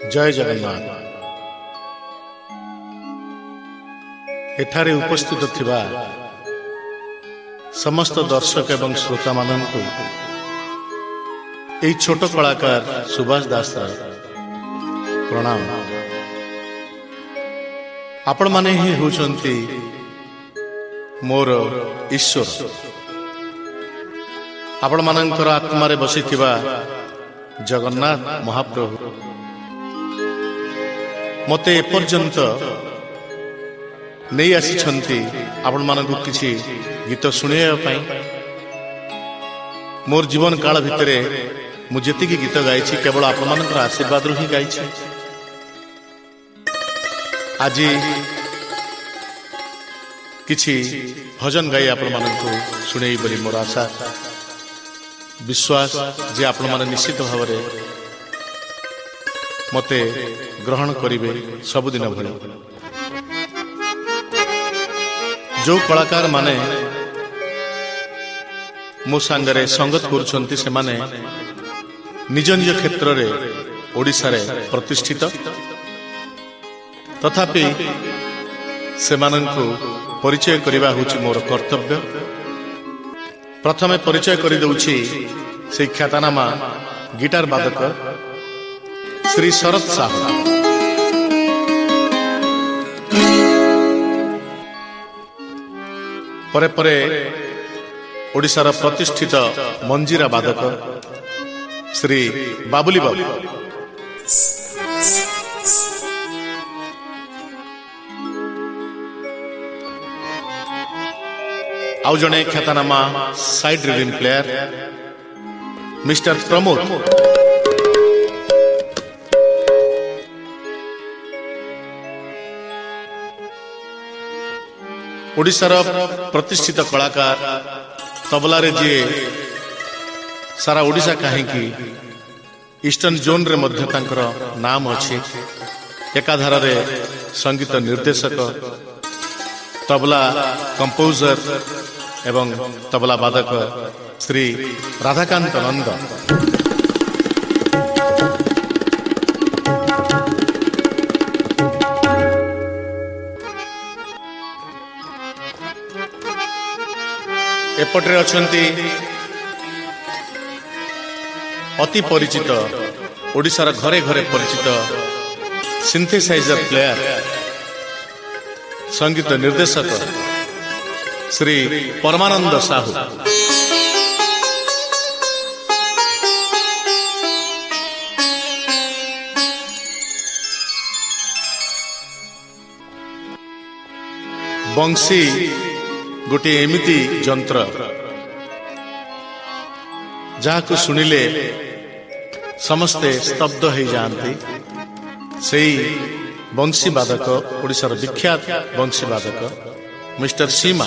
जय जगन्नाथ। एठारे उपस्थित थिबा समस्त दर्शक एवं श्रोता माननकु एई छोट कलाकार सुभाष दास प्रणाम। आपण माने ही होचंती मोर ईश्वर। आपण मानकर आत्मा रे बसिथिबा जगन्नाथ महाप्रभु मते एपर्यंत नहीं आसी आपण मानक किसी गीत शुणा मोर जीवन काल भितर मुझे गीत गाई केवल आपण मानकर आशीर्वाद ही गाई। आज किछि भजन गाई आपण मानक शुणे बोली मोर आशा विश्वास जे आपण माने निश्चित भाव मते ग्रहण करिवे सबुदिन भली। जो कलाकार माने मो सांगरे संगत करुछंती से माने निज निज क्षेत्र रे ओडिसा रे प्रतिष्ठित, तथापि से माननकु परिचय करिबा होछि मोर कर्तव्य। प्रथमे परिचय करि दउछि से ख्यातनामा गिटार वादक श्री शरद साहू। परे परे ओडिशार प्रतिष्ठित मंजीरा वादक श्री बाबुली बाबू। आउ जणे ख्यातनामा side rhythm player mister Pramod. ओडिशार प्रतिष्ठित कलाकार तबला रे जी सारा ओडिशा कहीं ईस्टर्न जोन रे मध्य तांकर नाम अछि। एकाधार रे संगीत निर्देशक, तबला कंपोजर एवं तबला वादक श्री राधाकांत नंद। एपटे अछंती अति परिचित ओडिशार घरे घरे परिचित सिंथेसाइजर प्लेयर संगीत निर्देशक श्री परमानंद साहू। बंसी गोटे एमिति जंत्र जहां शुणिले समस्ते स्तब्ध हो जाती। सेई बंसी वादक ओडिशार विख्यात बंसी वादक मिस्टर सीमा।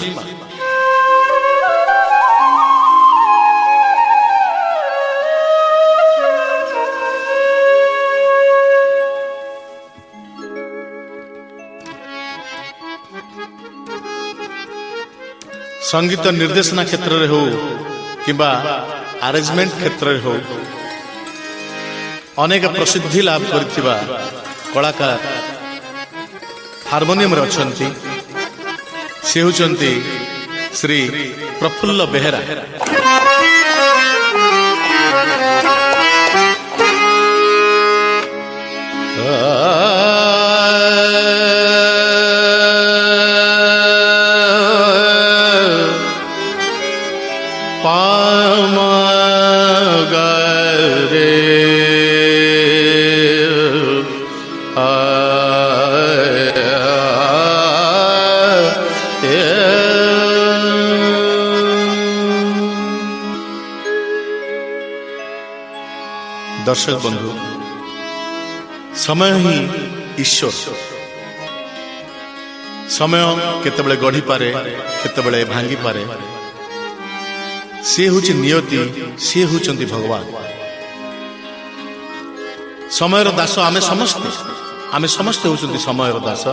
संगीत निर्देशना क्षेत्र रे हो किंबा अरेंजमेंट क्षेत्र रे हो अनेक प्रसिद्धि लाभ करथिबा कलाकार हार्मोनियम रे अछंती। से होचंती श्री प्रफुल्ल बेहेरा। दर्शक बंधु, समय ही ईश्वर। समय केतबेले गढ़ी पारे, केतबेले भांगी पारे। से होची नियति, से होचंती भगवान। समयर दास आमे समस्ते होचंती समयर दास।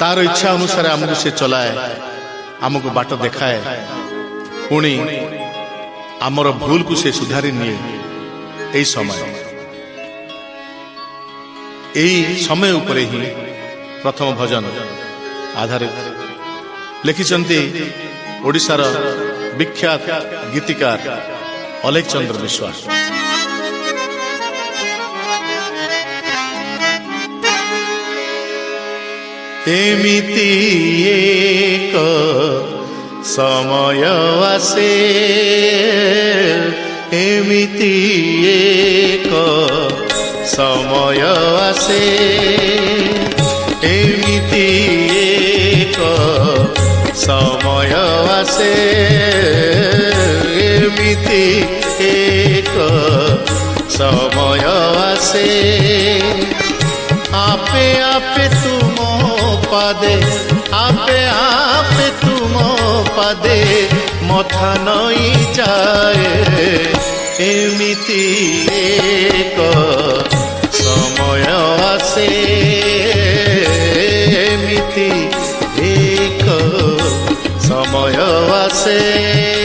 तार इच्छा अनुसार हमको से चलाए, हमको बाट देखाए, पुणी आमर भूल को से सुधारी निये। समय यही समय उपरे ही प्रथम भजन आधारित लिखिचंती ओडिशार विख्यात गीतिकार अलेख चंद्र विश्वास। एमिति एक समय आसे, एमिति एक समय आसे, एमिति एक समय आसे, एमिति एक समय आसे। आपे आपे तुम पादे, आपे आपे तुम पादे मथा नई जाए, एमिति एक समय आसे, एमिति एक समय आसे।